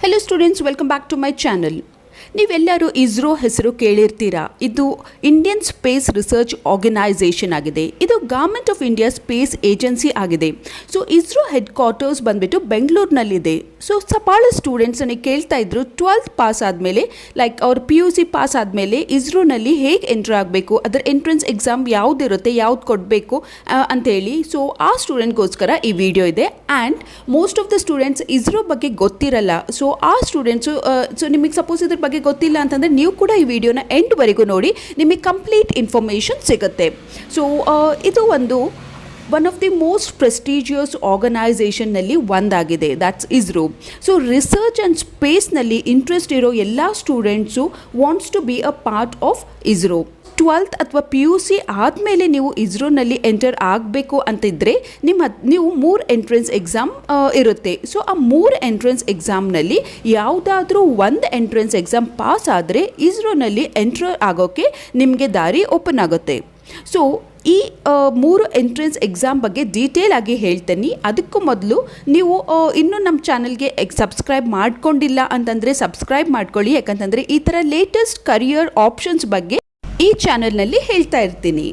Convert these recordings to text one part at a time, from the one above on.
Hello students, welcome back to my channel. ನೀವೆಲ್ಲರೂ ಇಸ್ರೋ ಹೆಸರು ಕೇಳಿರ್ತೀರಾ. ಇದು ಇಂಡಿಯನ್ ಸ್ಪೇಸ್ ರಿಸರ್ಚ್ ಆರ್ಗನೈಸೇಷನ್ ಆಗಿದೆ. ಇದು government of India space agency ಆಗಿದೆ. ಸೊ ಇಸ್ರೋ ಹೆಡ್ ಕ್ವಾರ್ಟರ್ಸ್ ಬಂದ್ಬಿಟ್ಟು ಬೆಂಗಳೂರಿನಲ್ಲಿದೆ. ಸೊ ಭಾಳ ಸ್ಟೂಡೆಂಟ್ಸ್ ನನಗೆ ಕೇಳ್ತಾ ಇದ್ರು 12th ಪಾಸ್ ಆದಮೇಲೆ ಲೈಕ್ ಅವ್ರು PUC ಪಾಸ್ ಆದಮೇಲೆ ಇಸ್ರೋನಲ್ಲಿ ಹೇಗೆ ಎಂಟ್ರ್ ಆಗಬೇಕು, ಅದರ ಎಂಟ್ರೆನ್ಸ್ ಎಕ್ಸಾಮ್ ಯಾವುದಿರುತ್ತೆ, ಯಾವ್ದು ಕೊಡಬೇಕು ಅಂಥೇಳಿ. ಸೊ ಆ ಸ್ಟೂಡೆಂಟ್ಗೋಸ್ಕರ ಈ ವಿಡಿಯೋ ಇದೆ. And most of the students ISRO ಬಗ್ಗೆ ಗೊತ್ತಿರಲ್ಲ. ಸೊ ಆ ಸ್ಟೂಡೆಂಟ್ಸು ನಿಮಗೆ ಸಪೋಸ್ ಇದ್ರ ಬಗ್ಗೆ ಗೊತ್ತಿಲ್ಲ ಅಂತಂದರೆ ನೀವು ಕೂಡ ಈ ವಿಡಿಯೋನ ಎಂಡ್ವರೆಗೂ ನೋಡಿ, ನಿಮಗೆ ಕಂಪ್ಲೀಟ್ ಇನ್ಫಾರ್ಮೇಷನ್ ಸಿಗುತ್ತೆ. ಸೊ ಇದು one of the most prestigious ಆರ್ಗನೈಸೇಷನ್ನಲ್ಲಿ ಒಂದಾಗಿದೆ, that's ISRO. So research and ಸ್ಪೇಸ್ನಲ್ಲಿ ಇಂಟ್ರೆಸ್ಟ್ ಇರೋ ಎಲ್ಲ students wants to be a part of ISRO. 12th ಅಥವಾ PUC ಆದಮೇಲೆ ನೀವು ಇಸ್ರೋನಲ್ಲಿ ಎಂಟರ್ ಆಗಬೇಕು ಅಂತಿದ್ದರೆ ನೀವು 3 ಎಂಟ್ರೆನ್ಸ್ ಎಕ್ಸಾಮ್ ಇರುತ್ತೆ. ಸೊ ಆ 3 ಎಂಟ್ರೆನ್ಸ್ ಎಕ್ಸಾಮ್ನಲ್ಲಿ ಯಾವುದಾದ್ರೂ ಒಂದು ಎಂಟ್ರೆನ್ಸ್ ಎಕ್ಸಾಮ್ ಪಾಸ್ ಆದರೆ ಇಸ್ರೋನಲ್ಲಿ ಎಂಟರ್ ಆಗೋಕ್ಕೆ ನಿಮಗೆ ದಾರಿ ಓಪನ್ ಆಗುತ್ತೆ. ಸೊ ಈ 3 ಎಂಟ್ರೆನ್ಸ್ ಎಕ್ಸಾಮ್ ಬಗ್ಗೆ ಡೀಟೇಲ್ ಆಗಿ ಹೇಳ್ತೀನಿ. ಅದಕ್ಕೂ ಮೊದಲು ನೀವು ಇನ್ನೂ ನಮ್ಮ ಚಾನಲ್ಗೆ ಸಬ್ಸ್ಕ್ರೈಬ್ ಮಾಡ್ಕೊಂಡಿಲ್ಲ ಅಂತಂದರೆ ಸಬ್ಸ್ಕ್ರೈಬ್ ಮಾಡ್ಕೊಳ್ಳಿ. ಯಾಕಂತಂದರೆ ಈ ಥರ ಲೇಟೆಸ್ಟ್ ಕರಿಯರ್ ಆಪ್ಷನ್ಸ್ ಬಗ್ಗೆ ಈ ಚಾನಲ್ನಲ್ಲಿ ಹೇಳ್ತಾ ಇರ್ತೀನಿ.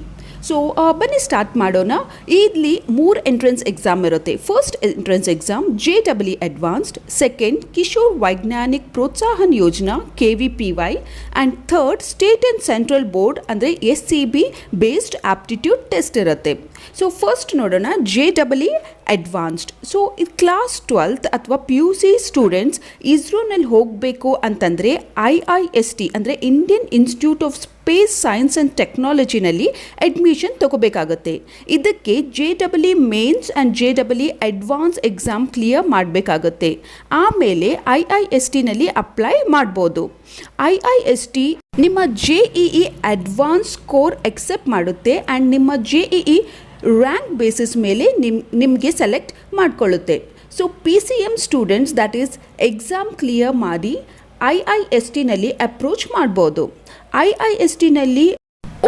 ಸೊ ಬನ್ನಿ ಸ್ಟಾರ್ಟ್ ಮಾಡೋಣ. ಇಲ್ಲಿ 3 ಎಂಟ್ರೆನ್ಸ್ ಎಕ್ಸಾಮ್ ಇರುತ್ತೆ. First entrance exam JEE advanced, second Kishore Vaigyanik Protsahan Yojana KVPY, and third state and central board ಅಂದರೆ SCB ಬೇಸ್ಡ್ ಆಪ್ಟಿಟ್ಯೂಡ್ ಟೆಸ್ಟ್ ಇರುತ್ತೆ. ಸೊ ಫಸ್ಟ್ ನೋಡೋಣ JEE ಅಡ್ವಾನ್ಸ್ಡ್. ಸೊ ಇದು ಕ್ಲಾಸ್ 12th ಅಥವಾ PUC ಸ್ಟೂಡೆಂಟ್ಸ್ ಇಸ್ರೋನಲ್ಲಿ ಹೋಗಬೇಕು ಅಂತಂದರೆ IIST ಅಂದರೆ Indian Institute of Space Science and ಟೆಕ್ನಾಲಜಿನಲ್ಲಿ ಅಡ್ಮಿಷನ್ ತೊಗೋಬೇಕಾಗತ್ತೆ. ಇದಕ್ಕೆ JEE mains and JEE advance exam clear ಮಾಡಬೇಕಾಗತ್ತೆ. ಆಮೇಲೆ IISTನಲ್ಲಿ ಅಪ್ಲೈ ಮಾಡ್ಬೋದು. IIST ನಿಮ್ಮ JEE ಅಡ್ವಾನ್ಸ್ ಸ್ಕೋರ್ ಎಕ್ಸೆಪ್ಟ್ ಮಾಡುತ್ತೆ ಆ್ಯಂಡ್ ನಿಮ್ಮ JEE ರ್ಯಾಂಕ್ ಬೇಸಿಸ್ ಮೇಲೆ ನಿಮಗೆ ಸೆಲೆಕ್ಟ್ ಮಾಡಿಕೊಳ್ಳುತ್ತೆ. So PCM students that is exam clear ಮಾಡಿ IISTನಲ್ಲಿ ಅಪ್ರೋಚ್ ಮಾಡ್ಬೋದು. IISTನಲ್ಲಿ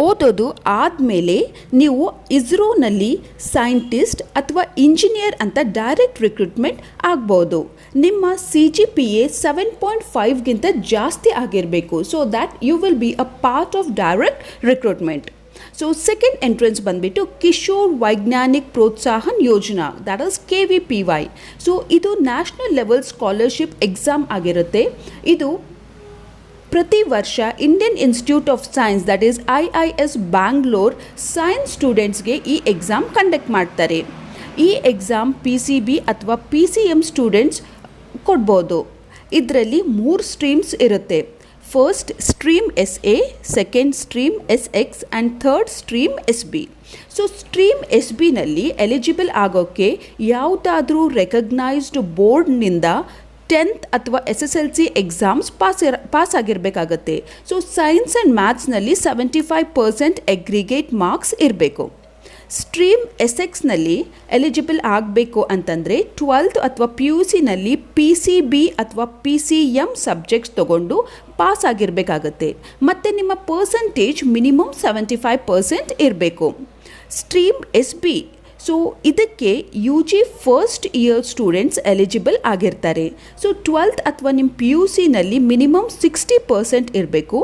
ಓದೋದು ಆದಮೇಲೆ ನೀವು ಇಸ್ರೋನಲ್ಲಿ ಸೈಂಟಿಸ್ಟ್ ಅಥವಾ ಇಂಜಿನಿಯರ್ ಅಂತ ಡೈರೆಕ್ಟ್ ರಿಕ್ರೂಟ್ಮೆಂಟ್ ಆಗ್ಬೋದು. ನಿಮ್ಮ CGPA 7.5ಗಿಂತ ಜಾಸ್ತಿ ಆಗಿರಬೇಕು. So that you will be a part of direct recruitment. So second entrance ಬಂದುಬಿಟ್ಟು Kishore Vaigyanik Protsahan Yojana, that is KVPY. So ಇದು ನ್ಯಾಷನಲ್ ಲೆವೆಲ್ ಸ್ಕಾಲರ್ಶಿಪ್ ಎಕ್ಸಾಮ್ ಆಗಿರುತ್ತೆ. ಇದು ಪ್ರತಿ ವರ್ಷ Indian Institute of Science that is IIS Bangalore science ಸ್ಟೂಡೆಂಟ್ಸ್ಗೆ ಈ ಎಕ್ಸಾಮ್ ಕಂಡಕ್ಟ್ ಮಾಡ್ತಾರೆ. ಈ ಎಕ್ಸಾಮ್ PCB ಅಥವಾ PCM ಸ್ಟೂಡೆಂಟ್ಸ್ ಕೊಡ್ಬೋದು. ಇದರಲ್ಲಿ 3 ಸ್ಟ್ರೀಮ್ಸ್ ಇರುತ್ತೆ. First stream SA, second stream SX and third stream SB. So stream SBನಲ್ಲಿ ಎಲಿಜಿಬಲ್ ಆಗೋಕ್ಕೆ ಯಾವುದಾದ್ರೂ ರೆಕಗ್ನೈಸ್ಡ್ ಬೋರ್ಡ್ನಿಂದ 10th ಅಥವಾ SSLC ಎಕ್ಸಾಮ್ಸ್ ಪಾಸ್ ಆಗಿರಬೇಕಾಗತ್ತೆ. ಸೊ ಸೈನ್ಸ್ ಆ್ಯಂಡ್ ಮ್ಯಾಥ್ಸ್ನಲ್ಲಿ 75% ಅಗ್ರಿಗೇಟ್ ಮಾರ್ಕ್ಸ್ ಇರಬೇಕು. ಸ್ಟ್ರೀಮ್ SXನಲ್ಲಿ ಎಲಿಜಿಬಲ್ ಆಗಬೇಕು ಅಂತಂದರೆ 12th ಅಥವಾ PUCನಲ್ಲಿ PCB ಅಥವಾ PCM ಸಬ್ಜೆಕ್ಟ್ಸ್ ತೊಗೊಂಡು ಪಾಸ್ ಆಗಿರಬೇಕಾಗತ್ತೆ. ಮತ್ತು ನಿಮ್ಮ ಪರ್ಸಂಟೇಜ್ ಮಿನಿಮಮ್ 75% ಇರಬೇಕು. ಸ್ಟ್ರೀಮ್ SB, ಸೊ ಇದಕ್ಕೆ UG first year students eligible ಆಗಿರ್ತಾರೆ. ಸೊ 12th ಅಥವಾ ನಿಮ್ಮ PUCನಲ್ಲಿ ಮಿನಿಮಮ್ 60% ಇರಬೇಕು.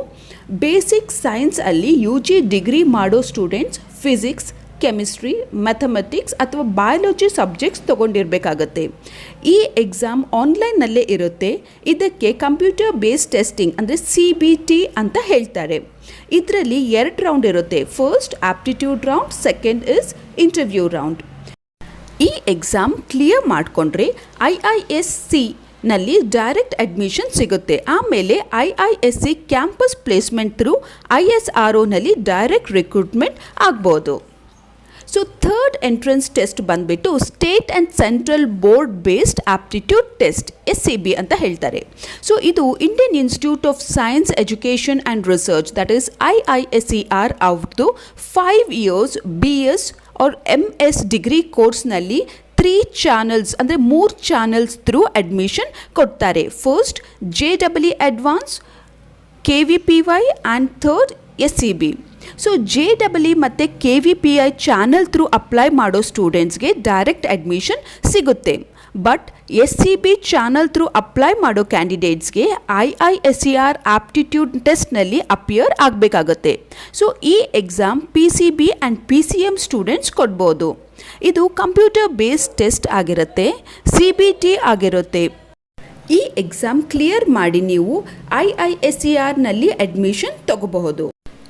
ಬೇಸಿಕ್ ಸೈನ್ಸ್ ಅಲ್ಲಿ UG ಡಿಗ್ರಿ ಮಾಡೋ ಸ್ಟೂಡೆಂಟ್ಸ್ ಫಿಸಿಕ್ಸ್, ಕೆಮಿಸ್ಟ್ರಿ, ಮ್ಯಾಥಮೆಟಿಕ್ಸ್ ಅಥವಾ ಬಯಾಲಜಿ ಸಬ್ಜೆಕ್ಟ್ಸ್ ತೊಗೊಂಡಿರಬೇಕಾಗತ್ತೆ. ಈ ಎಕ್ಸಾಮ್ ಆನ್ಲೈನ್ನಲ್ಲೇ ಇರುತ್ತೆ. ಇದಕ್ಕೆ ಕಂಪ್ಯೂಟರ್ ಬೇಸ್ಡ್ ಟೆಸ್ಟಿಂಗ್ ಅಂದರೆ CBT ಅಂತ ಹೇಳ್ತಾರೆ. ಇದರಲ್ಲಿ 2 ರೌಂಡ್ ಇರುತ್ತೆ. First aptitude round, second is interview round. ಈ ಎಕ್ಸಾಮ್ ಕ್ಲಿಯರ್ ಮಾಡಿಕೊಂಡ್ರೆ IISc ನಲ್ಲಿ ಡೈರೆಕ್ಟ್ ಅಡ್ಮಿಷನ್ ಸಿಗುತ್ತೆ. ಆಮೇಲೆ IISc ಕ್ಯಾಂಪಸ್ ಪ್ಲೇಸ್ಮೆಂಟ್ ಥ್ರೂ ISROನಲ್ಲಿ ಡೈರೆಕ್ಟ್ ರಿಕ್ರೂಟ್ಮೆಂಟ್ ಆಗ್ಬೋದು. ಸೊ ಥರ್ಡ್ ಎಂಟ್ರೆನ್ಸ್ ಟೆಸ್ಟ್ ಬಂದುಬಿಟ್ಟು state and central board based aptitude test SCB ಅಂತ ಹೇಳ್ತಾರೆ. ಸೊ ಇದು Indian Institute of Science Education and Research that is IISER ಅವ್ರದ್ದು 5 years BS or MS degree ಕೋರ್ಸ್ನಲ್ಲಿ 3 channels ಅಂದರೆ 3 channels through admission ಕೊಡ್ತಾರೆ. First JEE advance, KVPY and third SCB. So JEE ಮತ್ತು KVPI channel through apply ಮಾಡೋ ಸ್ಟೂಡೆಂಟ್ಸ್ಗೆ direct admission ಸಿಗುತ್ತೆ. But SCB channel through apply ಮಾಡೋ ಕ್ಯಾಂಡಿಡೇಟ್ಸ್ಗೆ IISER aptitude ಟೆಸ್ಟ್ನಲ್ಲಿ appear ಆಗಬೇಕಾಗುತ್ತೆ. So ಈ exam PCB and PCM students ಕೊಡ್ಬೋದು. ಇದು ಕಂಪ್ಯೂಟರ್ ಬೇಸ್ಡ್ ಟೆಸ್ಟ್ ಆಗಿರುತ್ತೆ, CBT ಆಗಿರುತ್ತೆ. ಈ ಎಕ್ಸಾಮ್ ಕ್ಲಿಯರ್ ಮಾಡಿ ನೀವು IISERನಲ್ಲಿ ಅಡ್ಮಿಷನ್ ತಗೋಬಹುದು.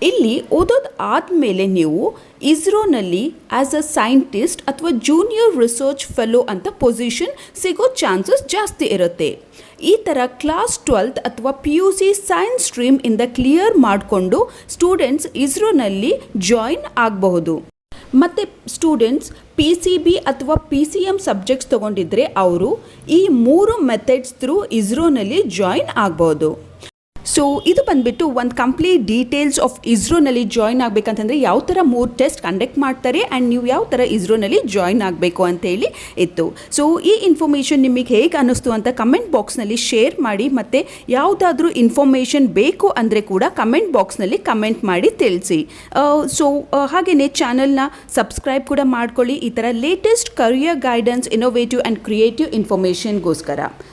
ಇಲ್ಲಿ ಓದೋದು ಆದಮೇಲೆ ನೀವು ಇಸ್ರೋನಲ್ಲಿ ಆ್ಯಸ್ ಅ ಸೈಂಟಿಸ್ಟ್ ಅಥವಾ ಜೂನಿಯರ್ ರಿಸರ್ಚ್ ಫೆಲೋ ಅಂತ ಪೊಸಿಷನ್ ಸಿಗೋ ಚಾನ್ಸಸ್ ಜಾಸ್ತಿ ಇರುತ್ತೆ. ಈ ಥರ ಕ್ಲಾಸ್ 12th ಅಥವಾ PUC ಸೈನ್ಸ್ ಸ್ಟ್ರೀಮ್ ಇಂದ ಕ್ಲಿಯರ್ ಮಾಡಿಕೊಂಡು ಸ್ಟೂಡೆಂಟ್ಸ್ ಇಸ್ರೋನಲ್ಲಿ ಜಾಯಿನ್ ಆಗಬಹುದು. ಮತ್ತು ಸ್ಟೂಡೆಂಟ್ಸ್ PCB ಅಥವಾ PCM ಸಬ್ಜೆಕ್ಟ್ಸ್ ತೊಗೊಂಡಿದ್ರೆ ಅವರು ಈ 3 ಮೆಥಡ್ಸ್ ಥ್ರೂ ಇಸ್ರೋನಲ್ಲಿ ಜಾಯಿನ್ ಆಗ್ಬೋದು. ಸೊ ಇದು ಬಂದುಬಿಟ್ಟು ಒಂದು ಕಂಪ್ಲೀಟ್ ಡೀಟೇಲ್ಸ್ ಆಫ್ ಇಸ್ರೋನಲ್ಲಿ ಜಾಯಿನ್ ಆಗಬೇಕಂತಂದರೆ ಯಾವ ಥರ 3 ಟೆಸ್ಟ್ ಕಂಡಕ್ಟ್ ಮಾಡ್ತಾರೆ ಆ್ಯಂಡ್ ನೀವು ಯಾವ ಥರ ಇಸ್ರೋನಲ್ಲಿ ಜಾಯಿನ್ ಆಗಬೇಕು ಅಂತೇಳಿ ಇತ್ತು. ಸೊ ಈ ಇನ್ಫಾರ್ಮೇಷನ್ ನಿಮಗೆ ಹೇಗೆ ಅನ್ನಿಸ್ತು ಅಂತ ಕಮೆಂಟ್ ಬಾಕ್ಸ್ನಲ್ಲಿ ಶೇರ್ ಮಾಡಿ. ಮತ್ತು ಯಾವುದಾದ್ರೂ ಇನ್ಫಾರ್ಮೇಷನ್ ಬೇಕು ಅಂದರೆ ಕೂಡ ಕಮೆಂಟ್ ಬಾಕ್ಸ್ನಲ್ಲಿ ಕಮೆಂಟ್ ಮಾಡಿ ತಿಳಿಸಿ. ಸೊ ಹಾಗೆಯೇ ಚಾನಲ್ನ ಸಬ್ಸ್ಕ್ರೈಬ್ ಕೂಡ ಮಾಡ್ಕೊಳ್ಳಿ ಈ ಥರ latest career guidance, innovative and creative ಇನ್ಫಾರ್ಮೇಷನ್ಗೋಸ್ಕರ.